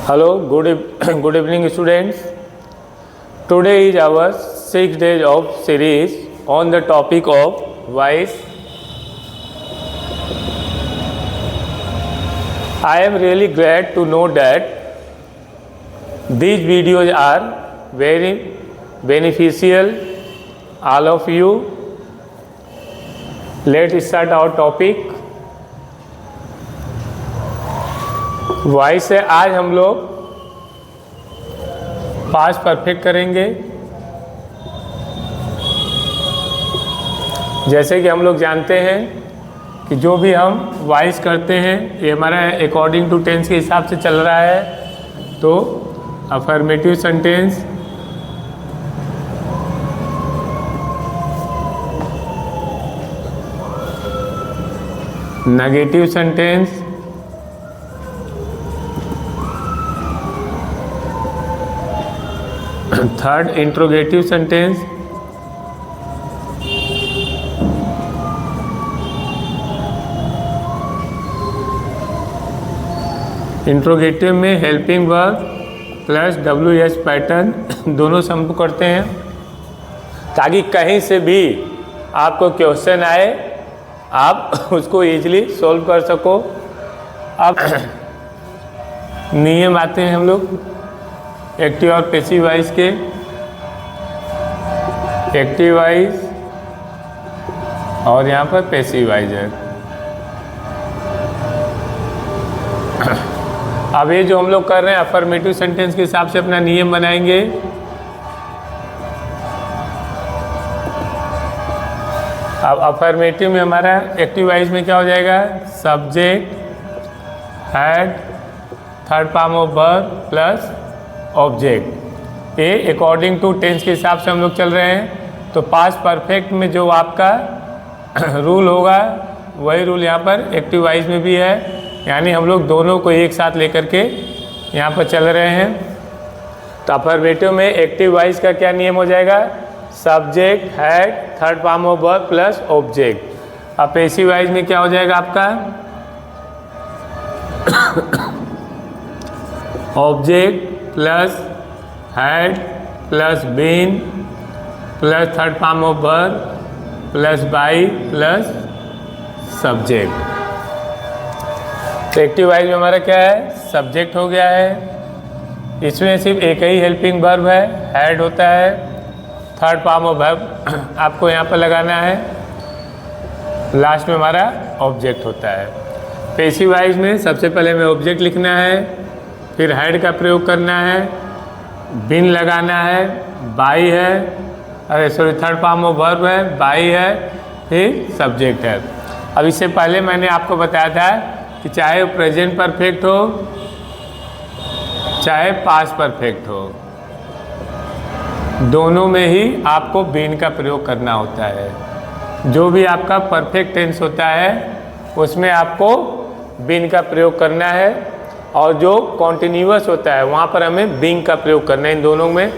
Hello, good evening students. Today is our 6 days of series on the topic of voice. I am really glad to know that these videos are very beneficial all of you. Let's start our topic. Voice से आज हम लोग past perfect करेंगे। जैसे कि हम लोग जानते हैं कि जो भी हम वॉइस करते हैं ये हमारा अकॉर्डिंग टू टेंस के हिसाब से चल रहा है। तो affirmative sentence, negative sentence, third interrogative sentence, interrogative में helping verb plus WH pattern दोनों से हम करते हैं ताकि कहीं से भी आपको क्वेश्चन आए आप उसको इजीली सॉल्व कर सको। अब नियम आते हैं हम लोग एक्टिव और पैसिव वॉइस के। एक्टिव वॉइस और यहाँ पर पैसिव वॉइस है। अब ये जो हम लोग कर रहे हैं अफर्मेटिव सेंटेंस के हिसाब से अपना नियम बनाएंगे। अब अफर्मेटिव में हमारा एक्टिव वॉइस में क्या हो जाएगा? Subject, had, third form of verb plus object. ये अकॉर्डिंग टू टेंस के हिसाब से हम लोग चल रहे हैं। तो पास्ट परफेक्ट में जो आपका रूल होगा वही रूल यहाँ पर एक्टिव वॉइस में भी है, यानी हम लोग दोनों को एक साथ लेकर के यहाँ पर चल रहे हैं। तो अफर्मेटिव में एक्टिव वॉइस का क्या नियम हो जाएगा? Subject, had, third form of verb plus object. अब पैसिव वॉइस में क्या हो जाएगा आपका? Object plus had plus been plus third form of verb plus by plus subject. तो एक्टिव वॉइस में हमारा क्या है? सब्जेक्ट हो गया है, इसमें सिर्फ एक ही हेल्पिंग वर्ब है, हेड होता है। थर्ड फॉर्म ऑफ वर्ब आपको यहाँ पर लगाना है, लास्ट में हमारा ऑब्जेक्ट होता है। पैसिव वॉइस में सबसे पहले हमें ऑब्जेक्ट लिखना है, फिर हेड का प्रयोग करना है, बिन लगाना है, बाई है, अरे sorry third form of verb है, बाई है, फिर सब्जेक्ट है। अब इससे पहले मैंने आपको बताया था कि चाहे प्रेजेंट परफेक्ट हो चाहे पास्ट परफेक्ट हो, दोनों में ही आपको बिन का प्रयोग करना होता है। जो भी आपका परफेक्ट टेंस होता है उसमें आपको बिन का प्रयोग करना है, और जो कॉन्टिन्यूअस होता है वहाँ पर हमें बीइंग का प्रयोग करना है। इन दोनों में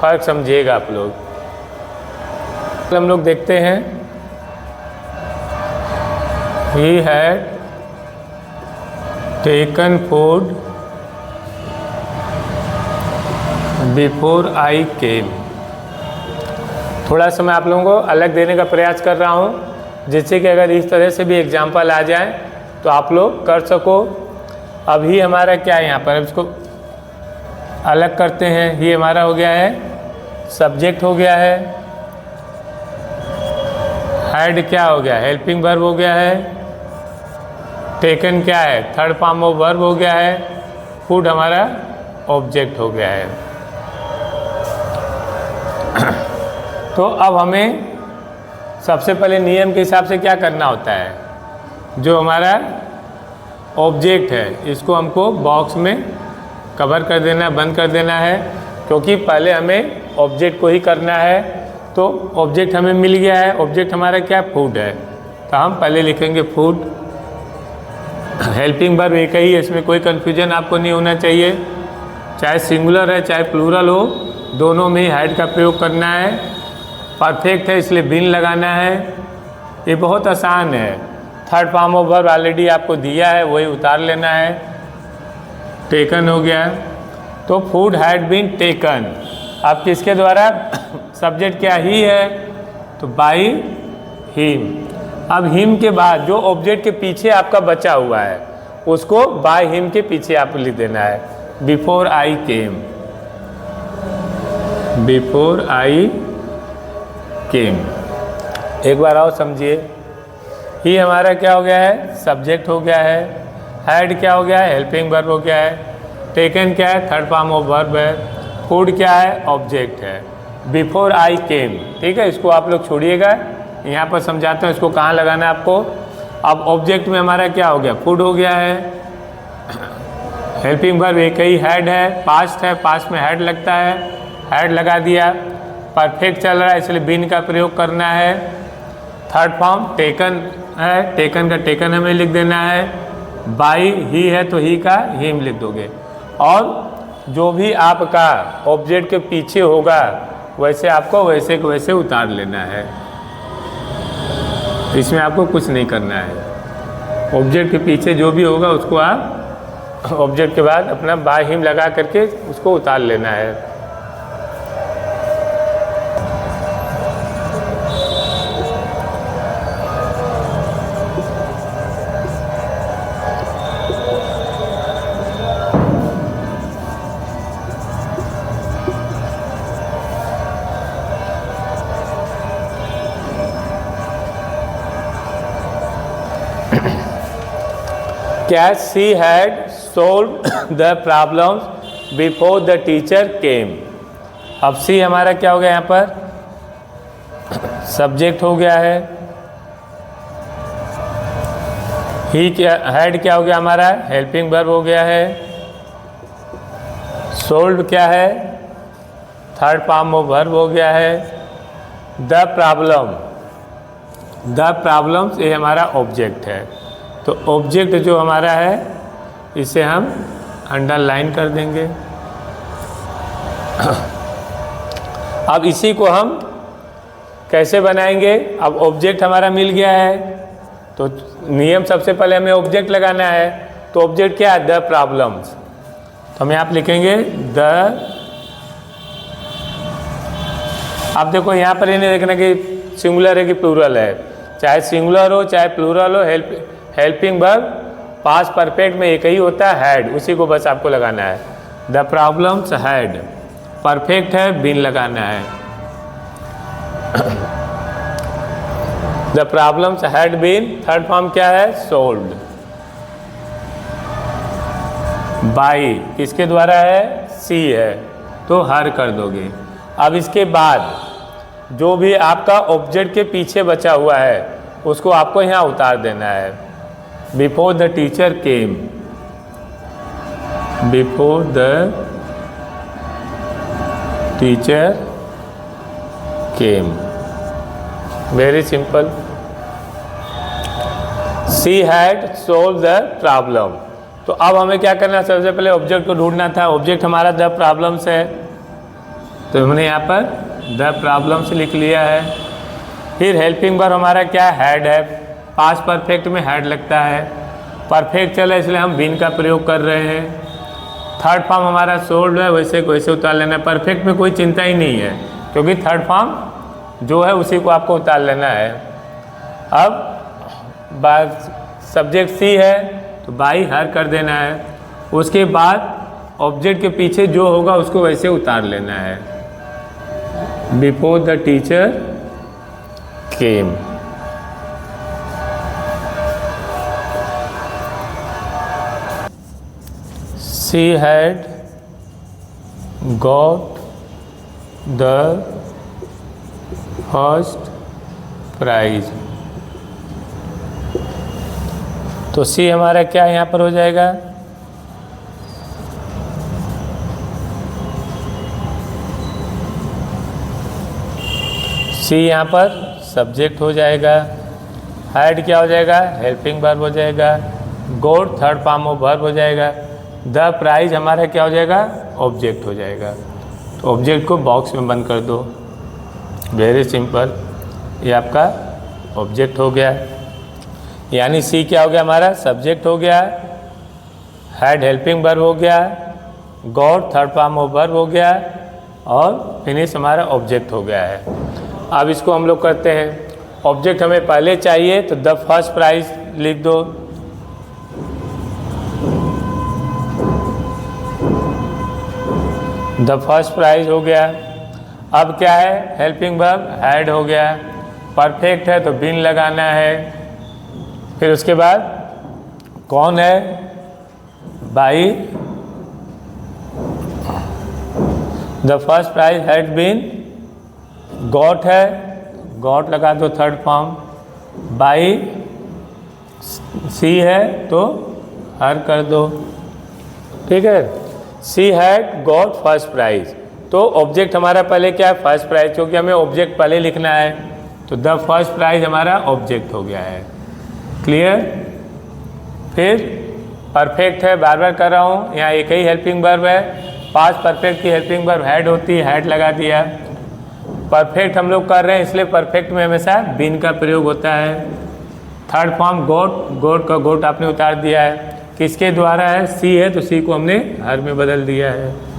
फ़र्क समझिएगा आप लोग। हम लोग देखते हैं he had taken food before I came. थोड़ा समय आप लोगों को अलग देने का प्रयास कर रहा हूँ, जिससे कि अगर इस तरह से भी एग्जाम्पल आ जाए तो आप लोग कर सको। अभी हमारा क्या है यहाँ पर, अब इसको अलग करते हैं। ये हमारा हो गया है सब्जेक्ट हो गया है, हेड क्या हो गया? हेल्पिंग वर्ब हो गया है, टेकन क्या है? थर्ड फॉर्म ऑफ वर्ब हो गया है, फूड हमारा ऑब्जेक्ट हो गया है। तो अब हमें सबसे पहले नियम के हिसाब से क्या करना होता है? जो हमारा ऑब्जेक्ट है इसको हमको बॉक्स में कवर कर देना, बंद कर देना है, क्योंकि पहले हमें ऑब्जेक्ट को ही करना है। तो ऑब्जेक्ट हमें मिल गया है, ऑब्जेक्ट हमारा क्या? फूड है। तो हम पहले लिखेंगे फूड। हेल्पिंग वर्ब एक ही है, इसमें कोई कन्फ्यूजन आपको नहीं होना चाहिए। चाहे सिंगुलर है चाहे प्लूरल हो, दोनों में ही हेड का प्रयोग करना है। परफेक्ट है इसलिए बिन लगाना है। ये बहुत आसान है। Third form of verb already आपको दिया है, वही उतार लेना है। टेकन हो गया, तो फूड हैड बीन टेकन। अब किसके द्वारा? सब्जेक्ट क्या ही है, तो बाई हिम। अब हिम के बाद जो ऑब्जेक्ट के पीछे आपका बचा हुआ है उसको बाय हिम के पीछे आपको लिख देना है, before I came, before I केम। एक बार आओ समझिए, ही हमारा क्या हो गया है? सब्जेक्ट हो गया है। हैड क्या हो गया है? हेल्पिंग वर्ब हो गया है। टेकन क्या है? थर्ड फॉर्म ऑफ वर्ब है। फूड क्या है? ऑब्जेक्ट है। बिफोर आई केम, ठीक है, इसको आप लोग छोड़िएगा, यहाँ पर समझाते हैं इसको कहाँ लगाना है आपको। अब ऑब्जेक्ट में हमारा क्या हो गया? फूड हो गया है। हेल्पिंग वर्ब एक ही हैड है, पास्ट है, पास्ट में हैड लगता है, हैड लगा दिया। परफेक्ट चल रहा है इसलिए बीन का प्रयोग करना है। थर्ड फॉर्म टेकन है, टेकन का टेकन हमें लिख देना है। बाई ही है तो ही का हिम लिख दोगे। और जो भी आपका ऑब्जेक्ट के पीछे होगा वैसे आपको वैसे को वैसे उतार लेना है, इसमें आपको कुछ नहीं करना है। ऑब्जेक्ट के पीछे जो भी होगा उसको आप ऑब्जेक्ट के बाद अपना बाय हिम लगा करके उसको उतार लेना है। क्या she had solve the problems before the teacher came. अब सी हमारा क्या हो गया? यहाँ पर सब्जेक्ट हो गया है। ही क्या, हैड क्या हो गया हमारा? हेल्पिंग वर्ब हो गया है। सोल्व क्या है? थर्ड फॉर्म ऑफ वर्ब हो गया है। द प्रॉब्लम, द प्रॉब्लम्स ये हमारा ऑब्जेक्ट है। तो ऑब्जेक्ट जो हमारा है इसे हम अंडरलाइन कर देंगे। अब इसी को हम कैसे बनाएंगे? अब ऑब्जेक्ट हमारा मिल गया है तो नियम सबसे पहले हमें ऑब्जेक्ट लगाना है। तो ऑब्जेक्ट क्या है? The problems. तो हम यहाँ पे लिखेंगे द। अब देखो यहाँ पर ये नहीं देखना कि सिंगुलर है कि प्लूरल है, चाहे सिंगुलर हो चाहे प्लूरल हो, हेल्पिंग वर्ब पास्ट परफेक्ट में एक ही होता है, हैड, उसी को बस आपको लगाना है। द प्रॉब्लम्स हैड, परफेक्ट है, बीन लगाना है। The problems had been, third form क्या है? सोल्व्ड बाई, किसके द्वारा है? सी है, तो हर कर दोगे। अब इसके बाद जो भी आपका ऑब्जेक्ट के पीछे बचा हुआ है उसको आपको यहाँ उतार देना है। Before the teacher came, before the teacher came, very simple. She had solve the problem. तो अब हमें क्या करना? सबसे पहले ऑब्जेक्ट को ढूंढना था। ऑब्जेक्ट हमारा द प्रॉब्लम्स है, तो हमने यहाँ पर द प्रॉब्लम्स लिख लिया है। फिर हेल्पिंग वर्ब हमारा क्या? हैड है, पास्ट परफेक्ट में हैड लगता है, परफेक्ट चला इसलिए हम बीन का प्रयोग कर रहे हैं। थर्ड फॉर्म हमारा सोल्ड है, वैसे को वैसे उतार लेना है। परफेक्ट में कोई चिंता ही नहीं है क्योंकि थर्ड फॉर्म जो है उसी को आपको उतार लेना है। अब बात सब्जेक्ट सी है तो बाई हर कर देना है। उसके बाद ऑब्जेक्ट के पीछे जो होगा उसको वैसे उतार लेना है। Before the teacher came. She had got the first prize। तो सी हमारा क्या यहाँ पर हो जाएगा? सी यहाँ पर सब्जेक्ट हो जाएगा। हैड क्या हो जाएगा? हेल्पिंग वर्ब हो जाएगा। Got third form of verb हो जाएगा। द प्राइज हमारा क्या हो जाएगा? ऑब्जेक्ट हो जाएगा। तो ऑब्जेक्ट को बॉक्स में बंद कर दो, वेरी सिंपल। ये आपका ऑब्जेक्ट हो गया, यानी सी क्या हो गया? हमारा सब्जेक्ट हो गया। हैड हेल्पिंग वर्ब हो गया, got third form of verb हो गया और फिनिश हमारा ऑब्जेक्ट हो गया है। अब इसको हम लोग करते हैं। ऑब्जेक्ट हमें पहले चाहिए तो द फर्स्ट प्राइज लिख दो। द फर्स्ट प्राइज हो गया। अब क्या है, हेल्पिंग वर्ब हैड हो गया। परफेक्ट है तो बीन लगाना है। फिर उसके बाद कौन है, by the first prize had been. Got है, गॉट लगा दो थर्ड फॉर्म। बाई सी है तो हर कर दो, ठीक है। She had got first prize. तो ऑब्जेक्ट हमारा पहले क्या है, फर्स्ट प्राइज, क्योंकि हमें ऑब्जेक्ट पहले लिखना है तो द फर्स्ट प्राइज हमारा ऑब्जेक्ट हो गया है। क्लियर। फिर परफेक्ट है, बार बार कर रहा हूँ, यहाँ एक ही हेल्पिंग वर्ब है। पास्ट परफेक्ट की हेल्पिंग वर्ब हैड होती है, हैड लगा दिया। परफेक्ट हम लोग कर रहे हैं इसलिए परफेक्ट में हमेशा बीन का प्रयोग होता है। थर्ड फॉर्म गॉट, गॉट का गॉट आपने उतार दिया है, किसके द्वारा है, सी है तो सी को हमने हर में बदल दिया है।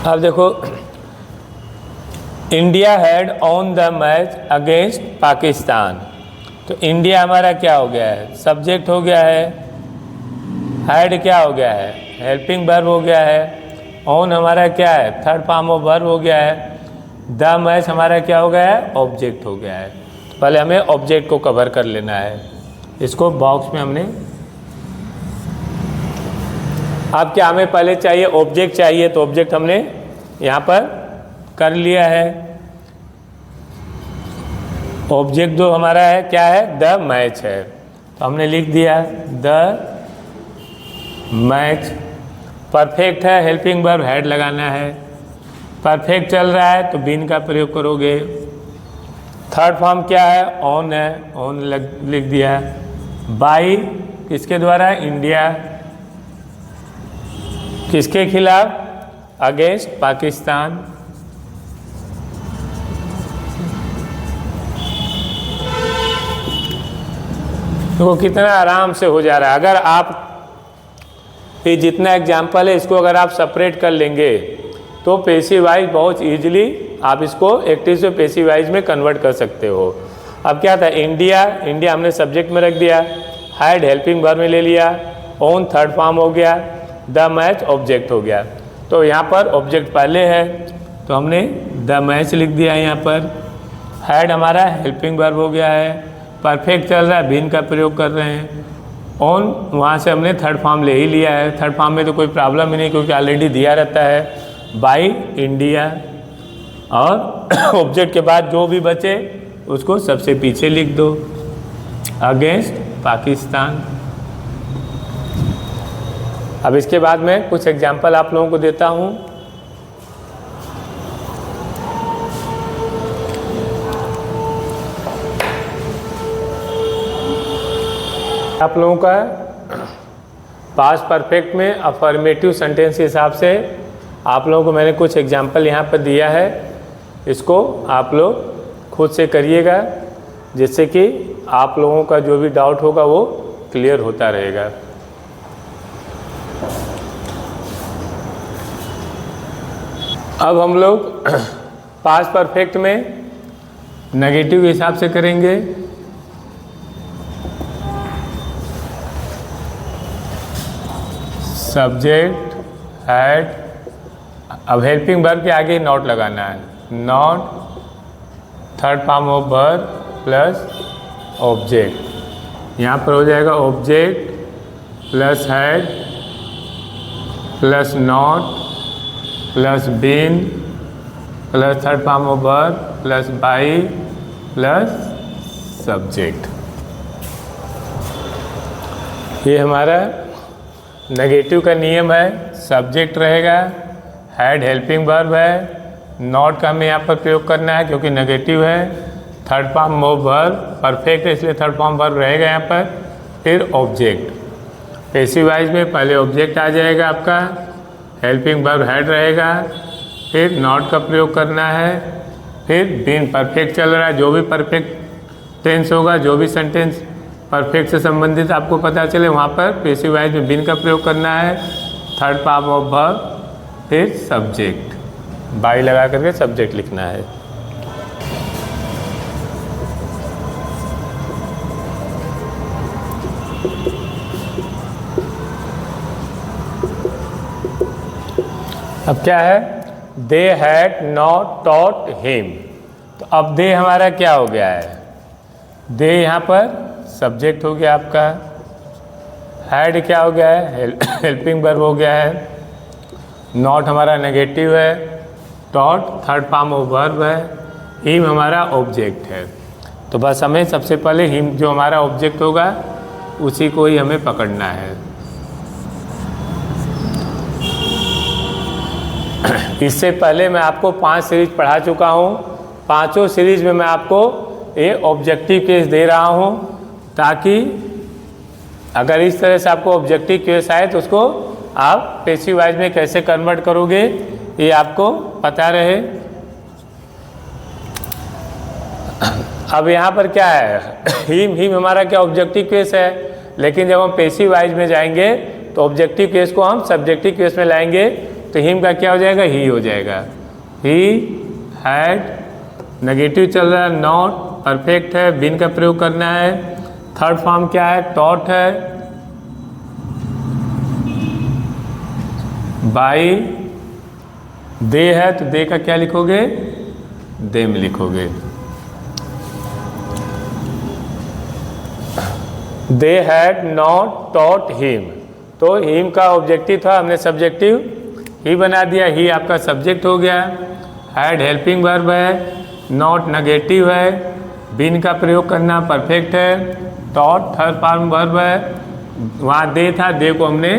अब देखो, India had on the match against Pakistan. तो इंडिया हमारा क्या हो गया है, सब्जेक्ट हो गया है। हैड क्या हो गया है, हेल्पिंग वर्ब हो गया है। ऑन हमारा क्या है, थर्ड फॉर्म ऑफ वर्ब हो गया है। द मैच हमारा क्या हो गया है, ऑब्जेक्ट हो गया है। तो पहले हमें ऑब्जेक्ट को कवर कर लेना है। इसको बॉक्स में हमने, अब क्या हमें पहले चाहिए, ऑब्जेक्ट चाहिए, तो ऑब्जेक्ट हमने यहाँ पर कर लिया है। ऑब्जेक्ट जो हमारा है क्या है, द मैच है, तो हमने लिख दिया द मैच। परफेक्ट है, हेल्पिंग वर्ब हैड लगाना है। परफेक्ट चल रहा है तो बीन का प्रयोग करोगे। थर्ड फॉर्म क्या है, ऑन है, ऑन लिख दिया। बाई किसके द्वारा, इंडिया, किसके खिलाफ, अगेंस्ट पाकिस्तान। तो कितना आराम से हो जा रहा है। अगर आप ये जितना एग्जाम्पल है इसको अगर आप सेपरेट कर लेंगे तो पैसिव वाइज बहुत इजीली आप इसको एक्टिव से पैसिव वाइज में कन्वर्ट कर सकते हो। अब क्या था, इंडिया, इंडिया हमने सब्जेक्ट में रख दिया। हैड हेल्पिंग वर्ब में ले लिया। ऑन थर्ड फॉर्म हो गया। द मैच ऑब्जेक्ट हो गया। तो यहाँ पर ऑब्जेक्ट पहले है तो हमने द मैच लिख दिया यहाँ पर। हैड हमारा हेल्पिंग वर्ब हो गया है। परफेक्ट चल रहा है, बीन का प्रयोग कर रहे हैं। ऑन वहाँ से हमने थर्ड फॉर्म ले ही लिया है। थर्ड फॉर्म में तो कोई प्रॉब्लम ही नहीं क्योंकि ऑलरेडी दिया रहता है। बाई इंडिया, और ऑब्जेक्ट के बाद जो भी बचे उसको सबसे पीछे लिख दो, अगेंस्ट पाकिस्तान। अब इसके बाद मैं कुछ एग्जाम्पल आप लोगों को देता हूँ। आप लोगों का पास्ट परफेक्ट में अफर्मेटिव सेंटेंस के हिसाब से आप लोगों को मैंने कुछ एग्जाम्पल यहाँ पर दिया है। इसको आप लोग खुद से करिएगा जिससे कि आप लोगों का जो भी डाउट होगा वो क्लियर होता रहेगा। अब हम लोग पास्ट परफेक्ट में नेगेटिव के हिसाब से करेंगे। सब्जेक्ट हैड, अब हेल्पिंग वर्ब के आगे नॉट लगाना है। Not third form of verb plus object. यहाँ पर हो जाएगा object plus had plus not plus been plus third form of verb plus by plus subject. ये हमारा नेगेटिव का नियम है। सब्जेक्ट रहेगा, हैड हेल्पिंग वर्ब है, नॉट का हमें यहाँ पर प्रयोग करना है क्योंकि नेगेटिव है। Third form of verb perfect है इसलिए थर्ड फॉर्म वर्ब रहेगा यहाँ पर। फिर ऑब्जेक्ट, पैसिव वॉइस में पहले ऑब्जेक्ट आ जाएगा आपका, हेल्पिंग वर्ब हेड रहेगा, फिर नॉट का प्रयोग करना है, फिर बीन परफेक्ट चल रहा है, जो भी परफेक्ट टेंस होगा, जो भी सेंटेंस परफेक्ट से संबंधित आपको पता चले वहाँ पर पैसिव वॉइस में बीन का प्रयोग करना है। थर्ड फॉर्म ऑफ वर्ब, फिर सब्जेक्ट, बाई लगा करके सब्जेक्ट लिखना है। अब क्या है, दे हैड नॉट टॉट हिम। तो अब दे हमारा क्या हो गया है, दे यहाँ पर सब्जेक्ट हो गया आपका, हैड क्या हो गया है, हेल्पिंग वर्ब हो गया है, नॉट हमारा नेगेटिव है, taught third form of verb है, हिम हमारा ऑब्जेक्ट है। तो बस हमें सबसे पहले हिम जो हमारा ऑब्जेक्ट होगा उसी को ही हमें पकड़ना है। इससे पहले मैं आपको 5 सीरीज पढ़ा चुका हूँ। पांचों सीरीज में मैं आपको ये ऑब्जेक्टिव केस दे रहा हूँ ताकि अगर इस तरह से आपको ऑब्जेक्टिव केस आए तो उसको आप पैसिव वॉइस में कैसे कन्वर्ट करोगे ये आपको पता रहे। अब यहाँ पर क्या है, हिम हमारा क्या ऑब्जेक्टिव केस है, लेकिन जब हम पैसिव वॉइस में जाएंगे तो ऑब्जेक्टिव केस को हम सब्जेक्टिव केस में लाएंगे तो हिम का क्या हो जाएगा, ही हो जाएगा। ही हैड, नेगेटिव चल रहा है, नॉट परफेक्ट है, बीन का प्रयोग करना है। थर्ड फॉर्म क्या है, टॉट है, बाई, दे है तो दे का क्या लिखोगे, देम लिखोगे। दे हैड नॉट टॉट हिम, तो हिम का ऑब्जेक्टिव था, हमने सब्जेक्टिव ही बना दिया, ही आपका सब्जेक्ट हो गया। हैड हेल्पिंग वर्ब है, नॉट नेगेटिव है, बीन का प्रयोग करना परफेक्ट है, टॉट थर्ड फॉर्म वर्ब है, वहाँ दे था, दे को हमने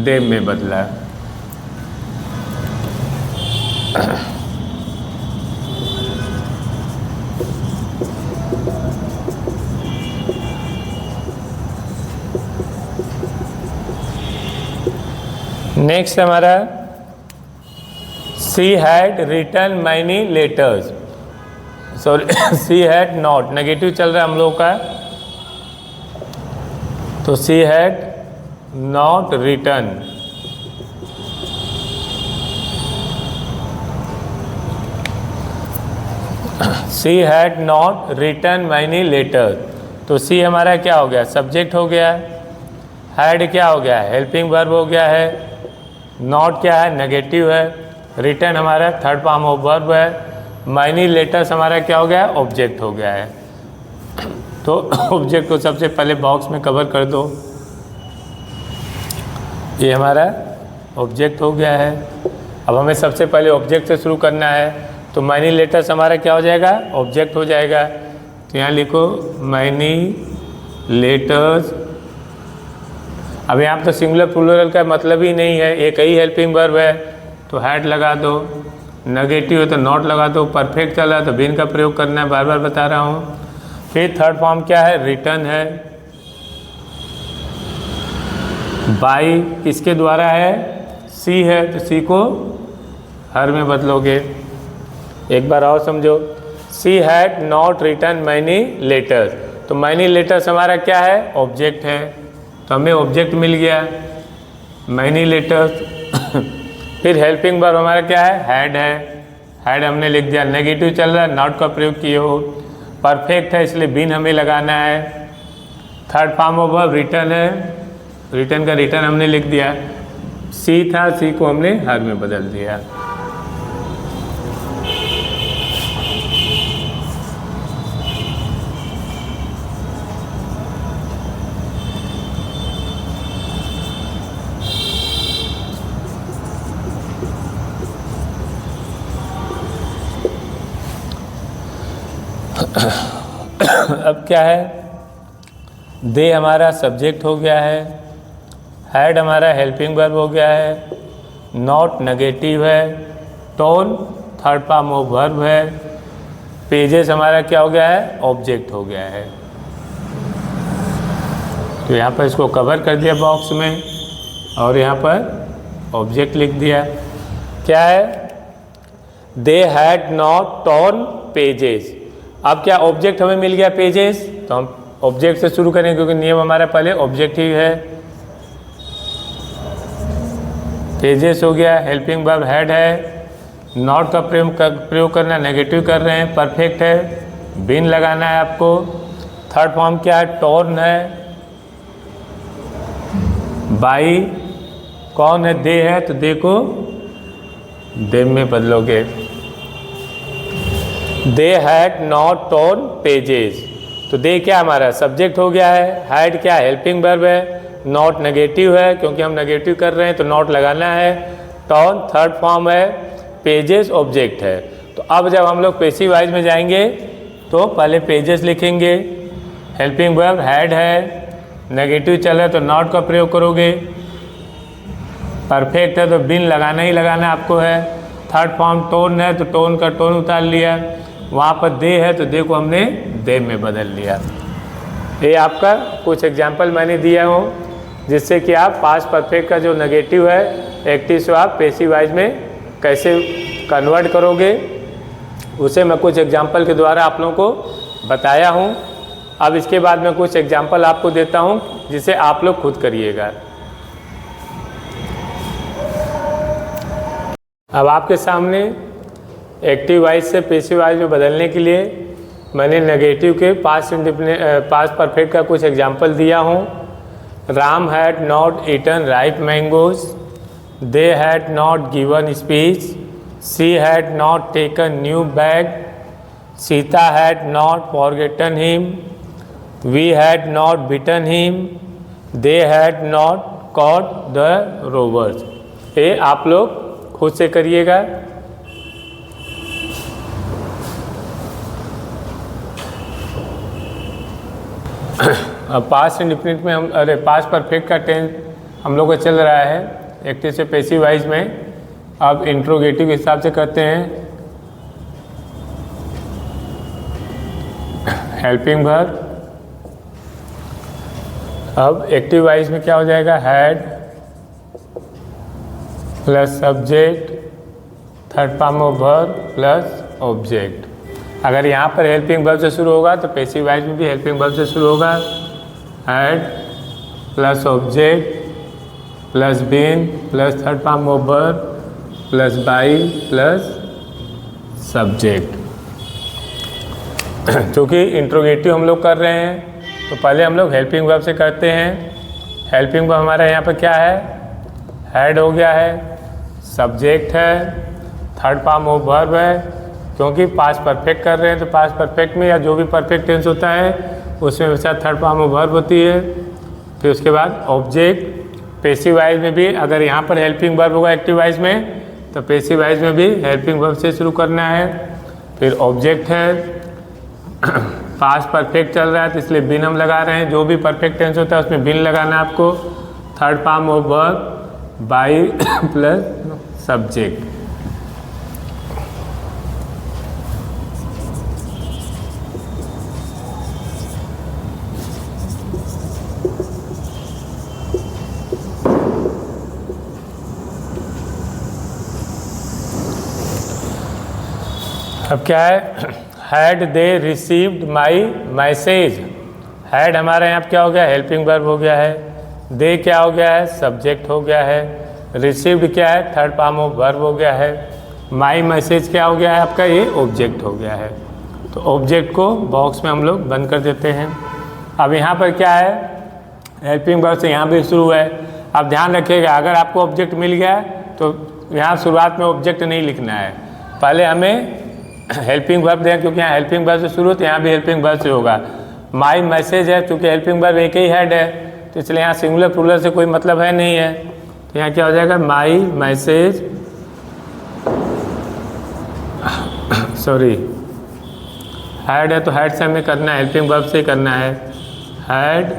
देम में बदला। नेक्स्ट हमारा she had written many letters. Sorry, she had not, negative चल रहा है हम लोग का, तो she had not written. She had not written many letter, तो सी हमारा क्या हो गया, सब्जेक्ट हो गया। हैड क्या हो गया, हेल्पिंग वर्ब हो गया है। नॉट क्या है, नेगेटिव है। रिटन हमारा थर्ड फॉर्म ऑफ वर्ब है। मैनी लेटर्स हमारा क्या हो गया, ऑब्जेक्ट हो गया है। तो ऑब्जेक्ट को सबसे पहले बॉक्स में कवर कर दो, ये हमारा ऑब्जेक्ट हो गया है। अब हमें सबसे पहले ऑब्जेक्ट से शुरू करना है, तो मैनी लेटर्स हमारा क्या हो जाएगा, ऑब्जेक्ट हो जाएगा। तो यहाँ लिखो मैनी लेटर्स। अब यहाँ तो सिंगुलर प्लूरल का मतलब ही नहीं है, एक ही हेल्पिंग वर्ब है, तो हैड लगा दो। नेगेटिव है तो नॉट लगा दो। परफेक्ट चला तो बीन का प्रयोग करना है, बार बार बता रहा हूँ। फिर थर्ड फॉर्म क्या है, रिटर्न है। बाई किसके द्वारा है, सी है, तो सी को हर में बदलोगे। एक बार और समझो, she had not written many letters, तो मैनी लेटर्स हमारा क्या है, ऑब्जेक्ट है, तो हमें ऑब्जेक्ट मिल गया मैनी लेटर्स। फिर हेल्पिंग वर्ब हमारा क्या है, हैड है, हैड हमने लिख दिया। नेगेटिव चल रहा है, नॉट का प्रयोग किए हो। परफेक्ट है इसलिए बीन हमें लगाना है। Third form of verb return है, रिटर्न का रिटर्न हमने लिख दिया। सी था, सी को हमने हर में बदल दिया। अब क्या है, दे हमारा सब्जेक्ट हो गया है। हैड हमारा हेल्पिंग वर्ब हो गया है। नॉट नेगेटिव है। Tone third form of verb है। पेजेस हमारा क्या हो गया है, ऑब्जेक्ट हो गया है। तो यहाँ पर इसको कवर कर दिया बॉक्स में और यहाँ पर ऑब्जेक्ट लिख दिया। क्या है, दे हैड नॉट टॉर्न पेजेस। अब क्या ऑब्जेक्ट हमें मिल गया पेजेस, तो हम ऑब्जेक्ट से शुरू करें क्योंकि नियम हमारा पहले ऑब्जेक्ट ही है। पेजेस हो गया, हेल्पिंग वर्ब हैड है, नॉट का प्रयोग करना, नेगेटिव कर रहे हैं, परफेक्ट है, बिन लगाना है आपको। थर्ड फॉर्म क्या है, टॉर्न है, बाई कौन है, दे है, तो दे को दे में बदलोगे। They had not torn pages, तो दे क्या हमारा सब्जेक्ट हो गया है, हैड क्या हेल्पिंग वर्ब है, नॉट नेगेटिव है क्योंकि हम नेगेटिव कर रहे हैं तो नॉट लगाना है, टॉर्न थर्ड फॉर्म है, पेजेस ऑब्जेक्ट है। तो अब जब हम लोग पैसिव वॉइस में जाएंगे तो पहले पेजेस लिखेंगे, हेल्पिंग वर्ब हैड है, नेगेटिव चल रहा है तो नॉट का प्रयोग करोगे, परफेक्ट है तो बिन लगाना ही लगाना आपको है, थर्ड फॉर्म टोन है तो टोन का टोन उतार लिया, वहाँ पर दे है तो दे को हमने दे में बदल लिया। ये आपका कुछ एग्जाम्पल मैंने दिया हूँ जिससे कि आप पास्ट परफेक्ट का जो नेगेटिव है एक्टिव से आप पैसिव वॉइस में कैसे कन्वर्ट करोगे उसे मैं कुछ एग्जाम्पल के द्वारा आप लोगों को बताया हूँ। अब इसके बाद मैं कुछ एग्जाम्पल आपको देता हूँ जिसे आप लोग खुद करिएगा। अब आपके सामने एक्टिव वॉइस से पैसिव वॉइस में बदलने के लिए मैंने नेगेटिव के पास्ट परफेक्ट का कुछ एग्जाम्पल दिया हूँ। Ram had not eaten ripe mangoes, they had not given speech, she had not taken new bag, Sita had not forgotten him, we had not beaten him, they had not caught the rovers. ये आप लोग खुद से करिएगा। अब past indefinite में हम past perfect का टेंस हम लोग का चल रहा है एक्टिव से पैसिव वॉइस में। अब इंट्रोगेटिव के हिसाब से करते हैं। हेल्पिंग वर्ब, अब एक्टिव वॉइस में क्या हो जाएगा, had plus subject third form of verb plus object. अगर यहाँ पर हेल्पिंग वर्ब से शुरू होगा तो पैसिव वॉइस में भी हेल्पिंग वर्ब से शुरू होगा। Had plus object plus been plus third form of verb plus by plus subject. क्योंकि इंट्रोगेटिव हम लोग कर रहे हैं तो पहले हम लोग हेल्पिंग वर्ब से करते हैं। हेल्पिंग वर्ब हमारा यहाँ पर क्या है, हैड हो गया है, सब्जेक्ट है, थर्ड फॉर्म ऑफ वर्ब है, क्योंकि पास्ट परफेक्ट कर रहे हैं तो पास्ट परफेक्ट में या जो भी परफेक्ट टेंस होता है उसमें हमेशा थर्ड फॉर्म ऑफ वर्ब होती है। फिर उसके बाद ऑब्जेक्ट। पैसिव वॉइस में भी अगर यहाँ पर हेल्पिंग वर्ब होगा एक्टिव वॉइस में तो पैसिव वॉइस में भी हेल्पिंग वर्ब से शुरू करना है। फिर ऑब्जेक्ट है, पास्ट परफेक्ट चल रहा है तो इसलिए बिन हम लगा रहे हैं, जो भी परफेक्ट टेंस होता है उसमें बिन लगाना है आपको। Third form of verb by plus subject. अब क्या है, had they received my message. Had हमारा यहाँ क्या हो गया, हेल्पिंग वर्ब हो गया है। दे क्या हो गया है, सब्जेक्ट हो गया है। रिसीव्ड क्या है, थर्ड फॉर्म ऑफ वर्ब हो गया है। माई मैसेज क्या हो गया है आपका, ये ऑब्जेक्ट हो गया है। तो ऑब्जेक्ट को बॉक्स में हम लोग बंद कर देते हैं। अब यहाँ पर क्या है, हेल्पिंग वर्ब से यहाँ भी शुरू है। अब ध्यान रखिएगा, अगर आपको ऑब्जेक्ट मिल गया तो यहाँ शुरुआत में ऑब्जेक्ट नहीं लिखना है, पहले हमें हेल्पिंग वर्ब दें, क्योंकि यहाँ हेल्पिंग वर्ब से शुरू तो यहाँ भी हेल्पिंग वर्ब से होगा। माई मैसेज है, क्योंकि हेल्पिंग वर्ब एक ही हेड है तो इसलिए यहाँ सिंगुलर प्लूरल से कोई मतलब है नहीं है, तो यहाँ क्या हो जाएगा, माई मैसेज, सॉरी हैड है तो हैड से हमें करना है, हेल्पिंग वर्ब से करना है। Had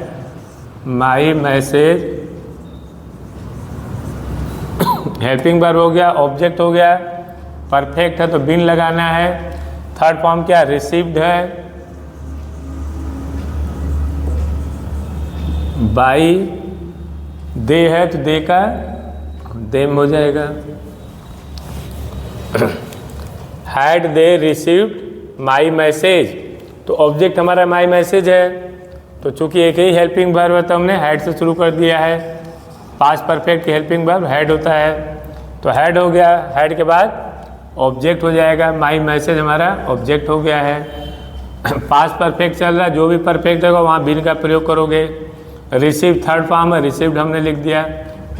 my message, helping verb हो गया, ऑब्जेक्ट हो गया परफेक्ट है तो बीन लगाना है। थर्ड फॉर्म क्या, रिसीव्ड है, बाई दे है तो दे का देम हो जाएगा। Had they received my message, तो ऑब्जेक्ट हमारा माई मैसेज है, तो चूंकि एक ही हेल्पिंग वर्ब है तो हमने हैड से शुरू कर दिया है। पास्ट परफेक्ट की हेल्पिंग वर्ब हैड होता है, तो हैड हो गया। हैड के बाद ऑब्जेक्ट हो जाएगा, माई मैसेज हमारा ऑब्जेक्ट हो गया है। पास्ट परफेक्ट चल रहा है, जो भी परफेक्ट होगा वहाँ बीन का प्रयोग करोगे। रिसीव थर्ड फॉर्म है, रिसीव्ड हमने लिख दिया,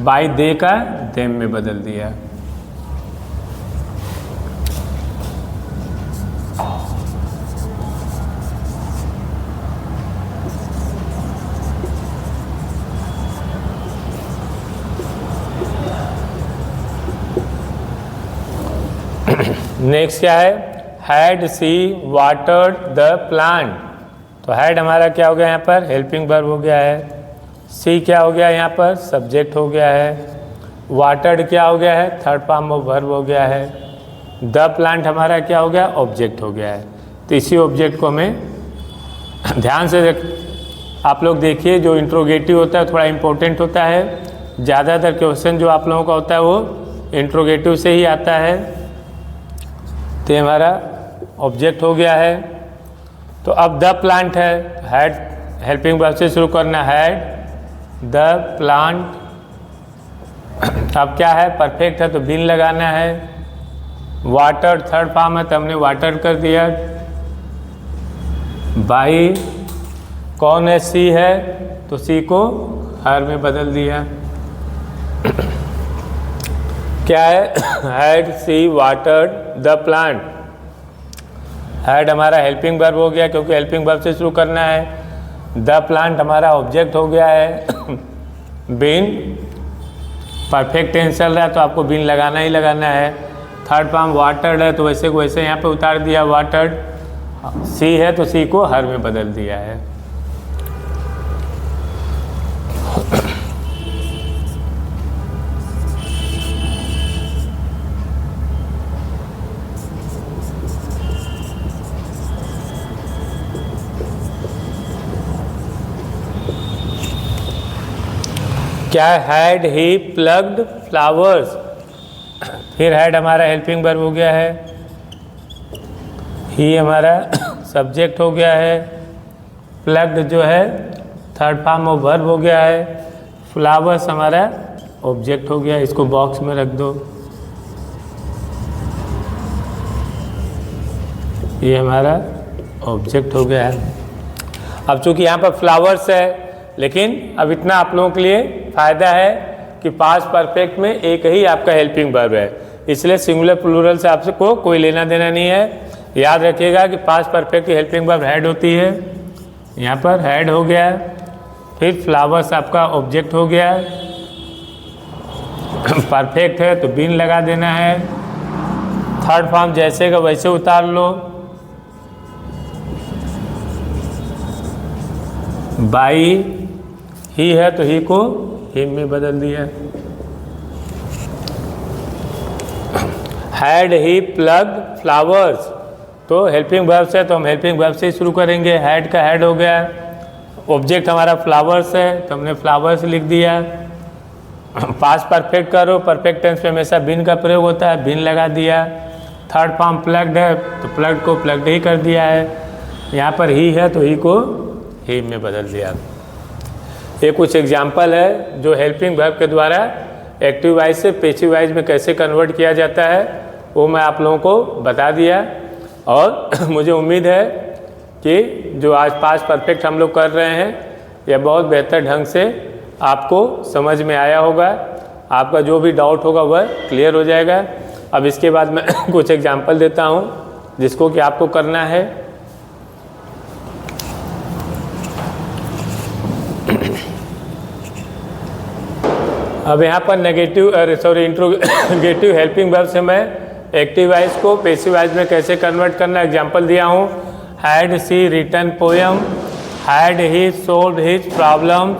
बाई दे का देम में बदल दिया। नेक्स्ट क्या है, had she watered the plant, तो हैड हमारा क्या हो गया यहाँ पर, हेल्पिंग वर्ब हो गया है। सी क्या हो गया यहाँ पर, सब्जेक्ट हो गया है। वाटर्ड क्या हो गया है, थर्ड फॉर्म ऑफ वर्ब हो गया है। द प्लांट हमारा क्या हो गया, ऑब्जेक्ट हो गया है। तो इसी ऑब्जेक्ट को हमें ध्यान से आप लोग देखिए, जो इंट्रोगेटिव होता है थोड़ा इम्पोर्टेंट होता है। ज़्यादातर क्वेश्चन जो आप लोगों का होता है वो इंट्रोगेटिव से ही आता है। तो हमारा ऑब्जेक्ट हो गया है। तो अब द प्लांट है, हैड हेल्पिंग वर्ब से शुरू करना, हैड द प्लांट। अब क्या है, परफेक्ट है तो बीन लगाना है। वाटर थर्ड फॉर्म है तो हमने वाटर कर दिया। बाई कौन है, सी है, तो सी को हर में बदल दिया। क्या है, had she watered the plant. Had हमारा हेल्पिंग वर्ब हो गया क्योंकि हेल्पिंग वर्ब से शुरू करना है। द प्लांट हमारा ऑब्जेक्ट हो गया है। बीन परफेक्ट टेंस चल रहा है तो आपको बीन लगाना ही लगाना है। थर्ड फॉर्म वाटर्ड है तो वैसे को वैसे यहाँ पे उतार दिया वाटर्ड। सी है तो सी को हर में बदल दिया है। क्या हैड ही प्लग्ड फ्लावर्स, फिर हैड हमारा हेल्पिंग वर्ब हो गया है। ही हमारा सब्जेक्ट हो गया है। प्लग्ड जो है थर्ड फॉर्म ऑफ वर्ब हो गया है। फ्लावर्स हमारा ऑब्जेक्ट हो गया, इसको बॉक्स में रख दो। ये हमारा ऑब्जेक्ट हो गया है। अब चूंकि यहाँ पर फ्लावर्स है, लेकिन अब इतना आप लोगों के लिए फ़ायदा है कि पास्ट परफेक्ट में एक ही आपका हेल्पिंग वर्ब है, इसलिए सिंगुलर प्लूरल से आपको कोई लेना देना नहीं है। याद रखिएगा कि पास्ट परफेक्ट की हेल्पिंग वर्ब हैड होती है। यहाँ पर हैड हो गया, फिर फ्लावर्स आपका ऑब्जेक्ट हो गया। परफेक्ट है तो बीन लगा देना है। थर्ड फॉर्म जैसे का वैसे उतार लो। बाई ही है तो ही को हिम में बदल दिया। हैड ही प्लग्ड फ्लावर्स, तो हेल्पिंग वर्ब से तो हम हेल्पिंग वर्ब से ही शुरू करेंगे। हैड का हैड हो गया, ऑब्जेक्ट हमारा फ्लावर्स है तो हमने फ्लावर्स लिख दिया। पास्ट परफेक्ट करो, परफेक्ट टेंस में हमेशा बिन का प्रयोग होता है, बिन लगा दिया। थर्ड फॉर्म प्लग्ड है तो प्लग्ड को प्लग्ड ही कर दिया है। यहाँ पर ही है तो ही को ही में बदल दिया। ये कुछ एग्जाम्पल है जो हेल्पिंग वर्ब के द्वारा एक्टिव वाइज से पैसिव वाइज में कैसे कन्वर्ट किया जाता है, वो मैं आप लोगों को बता दिया। और मुझे उम्मीद है कि जो आज पास्ट परफेक्ट हम लोग कर रहे हैं, यह बहुत बेहतर ढंग से आपको समझ में आया होगा। आपका जो भी डाउट होगा वह क्लियर हो जाएगा। अब इसके बाद मैं कुछ एग्जाम्पल देता हूँ जिसको कि आपको करना है। अब यहाँ पर इंट्रोगेटिव हेल्पिंग वर्ब से मैं एक्टिव वाइज को पैसिव वाइज में कैसे कन्वर्ट करना एग्जाम्पल दिया हूँ। Had she written poem, had he solve his problem,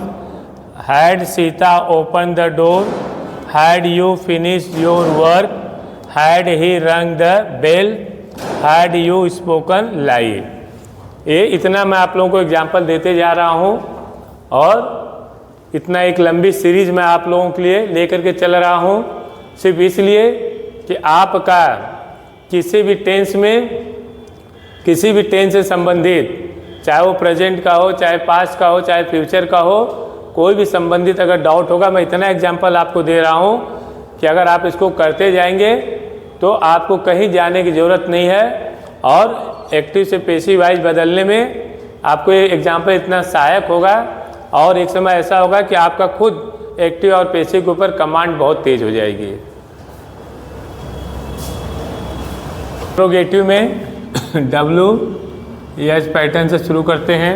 had Sita open the door, had you finish your work, had he rung the bell, had you spoken lie. ये इतना मैं आप लोगों को एग्जाम्पल देते जा रहा हूँ और इतना एक लंबी सीरीज मैं आप लोगों के लिए लेकर के चल रहा हूँ, सिर्फ इसलिए कि आपका किसी भी टेंस में, किसी भी टेंस से संबंधित, चाहे वो प्रेजेंट का हो, चाहे पास्ट का हो, चाहे फ्यूचर का हो, कोई भी संबंधित अगर डाउट होगा, मैं इतना एग्जाम्पल आपको दे रहा हूँ कि अगर आप इसको करते जाएंगे तो आपको कहीं जाने की ज़रूरत नहीं है और एक्टिव से पैसिव वाइज बदलने में आपको ये एग्जाम्पल इतना सहायक होगा और एक समय ऐसा होगा कि आपका खुद एक्टिव और पैसिव के ऊपर कमांड बहुत तेज हो जाएगी। इंट्रोगेटिव में WH पैटर्न से शुरू करते हैं।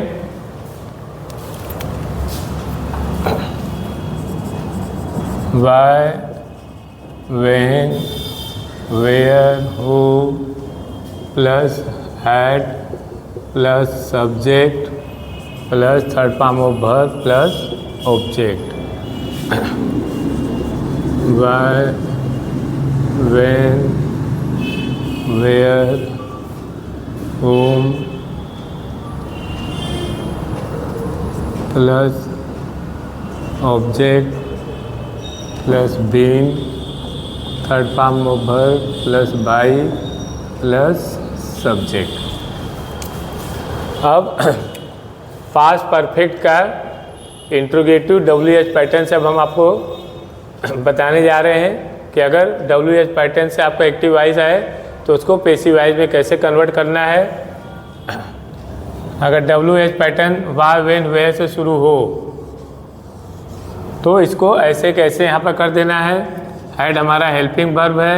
Why, when, where, who plus had plus subject plus third form of verb plus object. Why, when, where, whom plus object plus been, third form of verb plus by plus subject. अब past perfect का interrogative WH pattern से अब हम आपको बताने जा रहे हैं कि अगर WH पैटर्न से आपका एक्टिव वाइज आए तो उसको पैसिव वाइज में कैसे कन्वर्ट करना है। अगर WH pattern why, when, where से शुरू हो तो इसको ऐसे कैसे यहाँ पर कर देना है। हैड हमारा हेल्पिंग वर्ब है,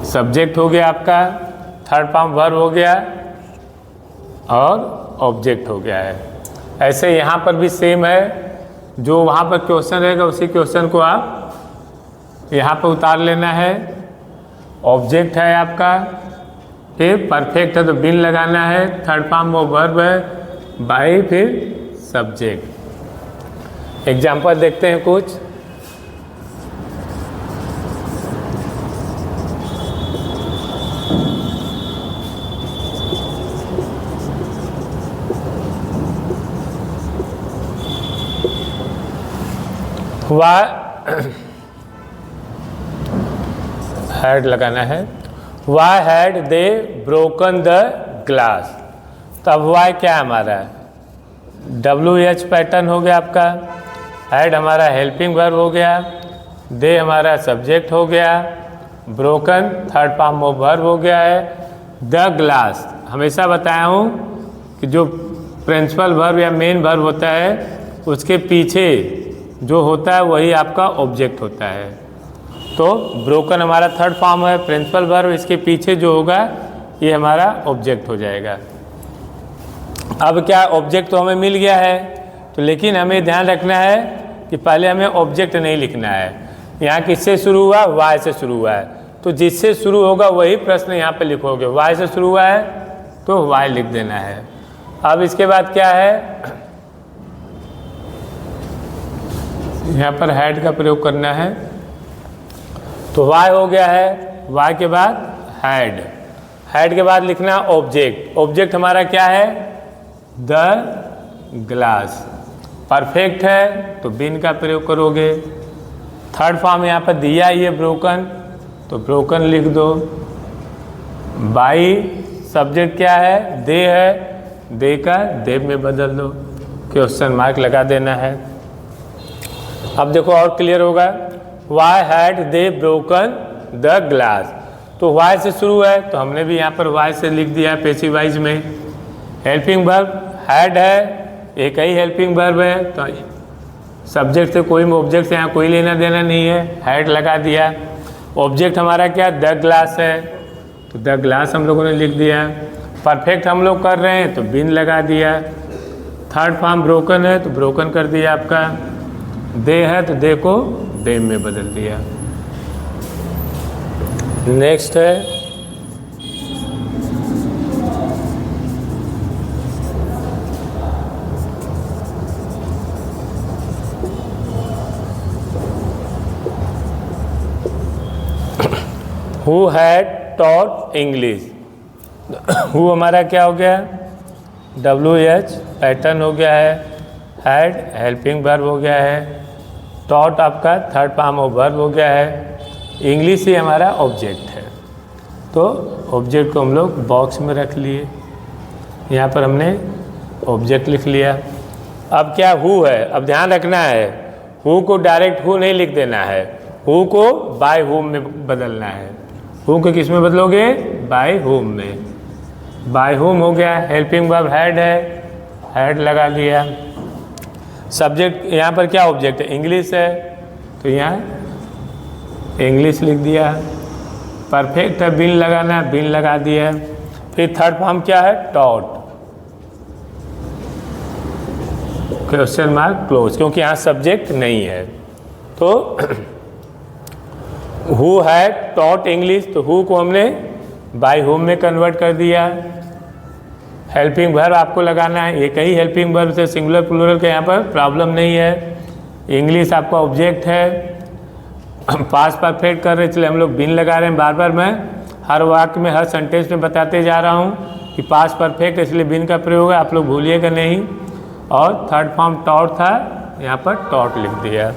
सब्जेक्ट हो गया आपका, थर्ड फॉर्म वर्ब हो गया और ऑब्जेक्ट हो गया है। ऐसे यहाँ पर भी सेम है, जो वहाँ पर क्वेश्चन रहेगा उसी क्वेश्चन को आप यहाँ पर उतार लेना है। ऑब्जेक्ट है आपका, फिर परफेक्ट है तो बिन लगाना है, थर्ड फॉर्म ऑफ वर्ब है, बाई, फिर सब्जेक्ट। एग्जाम्पल देखते हैं कुछ। हैड लगाना है। Why had they broken the glass. तो अब वाई क्या हमारा है, WH पैटर्न हो गया आपका, हैड हमारा हेल्पिंग वर्ब हो गया, दे हमारा सब्जेक्ट हो गया, broken third form of verb हो गया है, द ग्लास। हमेशा बताया हूँ कि जो प्रिंसिपल वर्ब या मेन वर्ब होता है उसके पीछे जो होता है वही आपका ऑब्जेक्ट होता है। तो ब्रोकन हमारा थर्ड फॉर्म है, प्रिंसिपल वर्ब, इसके पीछे जो होगा ये हमारा ऑब्जेक्ट हो जाएगा। अब क्या ऑब्जेक्ट तो हमें मिल गया है, तो लेकिन हमें ध्यान रखना है कि पहले हमें ऑब्जेक्ट नहीं लिखना है। यहाँ किससे शुरू हुआ, वाई से शुरू हुआ है, तो जिससे शुरू होगा वही प्रश्न यहाँ पे लिखोगे। वाई से शुरू हुआ है तो वाई लिख देना है। अब इसके बाद क्या है, यहाँ पर हैड का प्रयोग करना है। तो वाई हो गया है, वाई के बाद हैड, हैड के बाद लिखना ऑब्जेक्ट। ऑब्जेक्ट हमारा क्या है, द ग्लास। परफेक्ट है तो बिन का प्रयोग करोगे। थर्ड फॉर्म यहाँ पर दिया ही है ब्रोकन, तो ब्रोकन लिख दो। बाई सब्जेक्ट क्या है, दे है, दे का देव में बदल दो, क्वेश्चन मार्क लगा देना है। अब देखो और क्लियर होगा। Why had they broken the glass, तो वाई से शुरू है तो हमने भी यहाँ पर वाई से लिख दिया पैसिव वाइज में। हेल्पिंग वर्ब हैड है, एक ही हेल्पिंग वर्ब है, तो सब्जेक्ट से कोई ऑब्जेक्ट से यहाँ कोई लेना देना नहीं है, हैड लगा दिया। ऑब्जेक्ट हमारा क्या, द ग्लास है, तो द ग्लास हम लोगों ने लिख दिया। परफेक्ट हम लोग कर रहे हैं तो बिन लगा दिया। थर्ड फॉर्म ब्रोकन है तो ब्रोकन कर दिया आपका। दे है तो दे को दे में बदल दिया। नेक्स्ट है who had taught English. Who हमारा क्या हो गया, WH पैटर्न हो गया है, हैड हेल्पिंग वर्ब हो गया है, टॉट आपका थर्ड फॉर्म ऑफ वर्ब हो गया है, इंग्लिश ही हमारा ऑब्जेक्ट है। तो ऑब्जेक्ट को हम लोग बॉक्स में रख लिए, यहाँ पर हमने ऑब्जेक्ट लिख लिया। अब क्या हु है, अब ध्यान रखना है हु को डायरेक्ट हु नहीं लिख देना है, हु को बाय हुम में बदलना है। हु को किस में बदलोगे, बाय हुम में। बाय हुम हो गया, हेल्पिंग वर्ब हैड है, हैड लगा दिया। सब्जेक्ट यहाँ पर क्या ऑब्जेक्ट है, इंग्लिश है, तो यहाँ इंग्लिश लिख दिया। परफेक्ट है, बिन लगाना है, बिन लगा दिया। फिर थर्ड फॉर्म क्या है, टॉट, क्वेश्चन मार्क क्लोज, क्योंकि यहाँ सब्जेक्ट नहीं है। तो हु हैड टॉट इंग्लिश, तो हु को हमने बाय हुम में कन्वर्ट कर दिया। हेल्पिंग वर्ब आपको लगाना है, एक ही हेल्पिंग वर्ब से सिंगुलर प्लूरल का यहाँ पर प्रॉब्लम नहीं है। इंग्लिश आपका ऑब्जेक्ट है, पास्ट परफेक्ट कर रहे, इसलिए हम लोग बिन लगा रहे हैं। बार बार मैं हर वाक्य में, हर सेंटेंस में बताते जा रहा हूँ कि पास्ट परफेक्ट, इसलिए बिन का प्रयोग है, आप लोग भूलिएगा नहीं। और थर्ड फॉर्म टॉट था, यहाँ पर टॉट लिख दिया।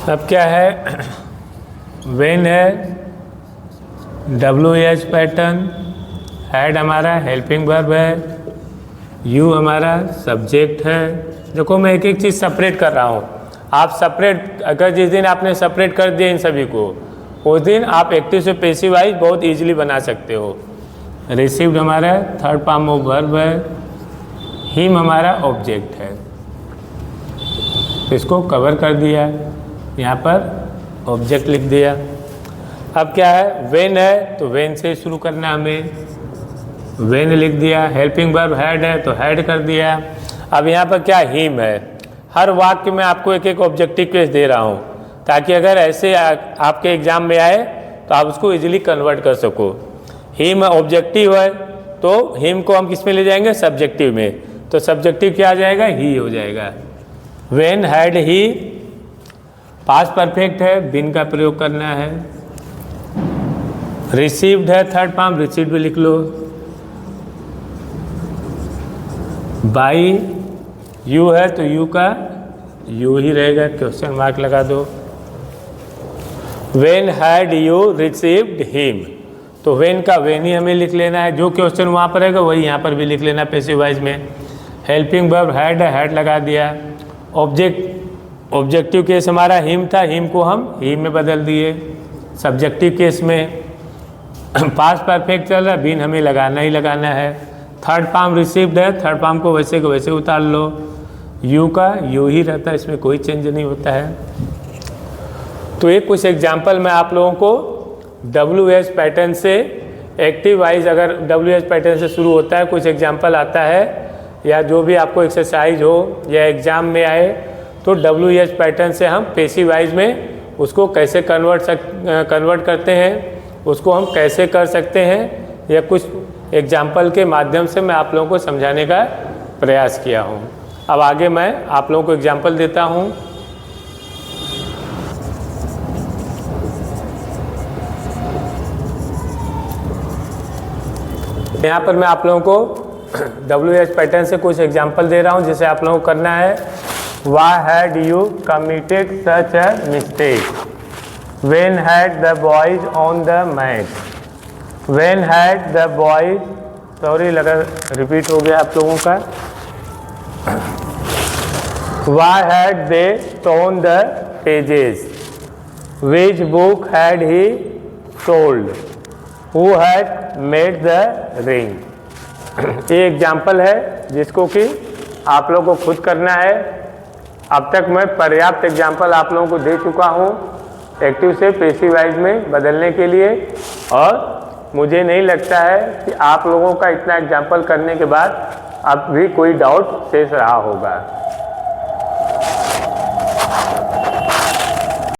अब क्या है, वेन है, WH पैटर्न, हैड हमारा हेल्पिंग वर्ब है, यू हमारा सब्जेक्ट है। देखो मैं एक एक चीज़ सेपरेट कर रहा हूँ, आप सेपरेट, अगर जिस दिन आपने सेपरेट कर दिया इन सभी को, उस दिन आप एक्टिव से पैसिव वाइज बहुत इजीली बना सकते हो। रिसीव्ड हमारा थर्ड फॉर्म ऑफ वर्ब है, हिम हमारा ऑब्जेक्ट है, इसको कवर कर दिया, यहाँ पर ऑब्जेक्ट लिख दिया। अब क्या है, वेन है, तो वेन से शुरू करना है हमें, वेन लिख दिया। हेल्पिंग वर्ब हैड है, तो हैड कर दिया। अब यहाँ पर क्या, हिम है। हर वाक्य में आपको एक एक ऑब्जेक्टिव केस दे रहा हूँ, ताकि अगर ऐसे आपके एग्जाम में आए तो आप उसको इजीली कन्वर्ट कर सको। हिम ऑब्जेक्टिव है, तो हिम को हम किस में ले जाएंगे, सब्जेक्टिव में, तो सब्जेक्टिव क्या आ जाएगा, ही हो जाएगा। When had he, past perfect है, बिन का प्रयोग करना है। रिसीव्ड है, थर्ड फॉर्म, रिसीव्ड भी लिख लो। बाई यू है, तो यू का यू ही रहेगा, क्वेश्चन मार्क लगा दो। When had you received him, तो वेन का वेन ही हमें लिख लेना है, जो क्वेश्चन वहाँ पर रहेगा वही यहाँ पर भी लिख लेना पैसिव वाइज में। हेल्पिंग वर्ब हैड है, हैड लगा दिया। ऑब्जेक्टिव केस हमारा हिम था, हिम को हम हिम में बदल दिए। सब्जेक्टिव केस में पास्ट परफेक्ट चल रहा है, बिन हमें लगाना ही लगाना है। थर्ड फॉर्म रिसीव्ड है, थर्ड फॉर्म को वैसे को वैसे उतार लो, यू का यू ही रहता है, इसमें कोई चेंज नहीं होता है। तो एक कुछ एग्जाम्पल मैं आप लोगों को WH पैटर्न से, एक्टिव वाइज अगर WH पैटर्न से शुरू होता है, कुछ एग्जाम्पल आता है, या जो भी आपको एक्सरसाइज हो या एग्ज़ाम में आए, तो WH पैटर्न से हम पैसिव वाइज में उसको कैसे कन्वर्ट करते हैं, उसको हम कैसे कर सकते हैं, या कुछ एग्जाम्पल के माध्यम से मैं आप लोगों को समझाने का प्रयास किया हूँ। अब आगे मैं आप लोगों को एग्जाम्पल देता हूँ। यहाँ पर मैं आप लोगों को WH पैटर्न से कुछ एग्जाम्पल दे रहा हूँ, जिसे आप लोगों को करना है। Why had you committed such a mistake? When had the boys on the mat? When had the boys, sorry लगा रिपीट हो गया आप लोगों का। Why had they torn the pages? Which book had he sold? Who had made the ring? ये example है जिसको कि आप लोगों को खुद करना है। अब तक मैं पर्याप्त एग्जाम्पल आप लोगों को दे चुका हूँ एक्टिव से पैसिव वाइज में बदलने के लिए, और मुझे नहीं लगता है कि आप लोगों का इतना एग्जाम्पल करने के बाद अब भी कोई डाउट शेष रहा होगा।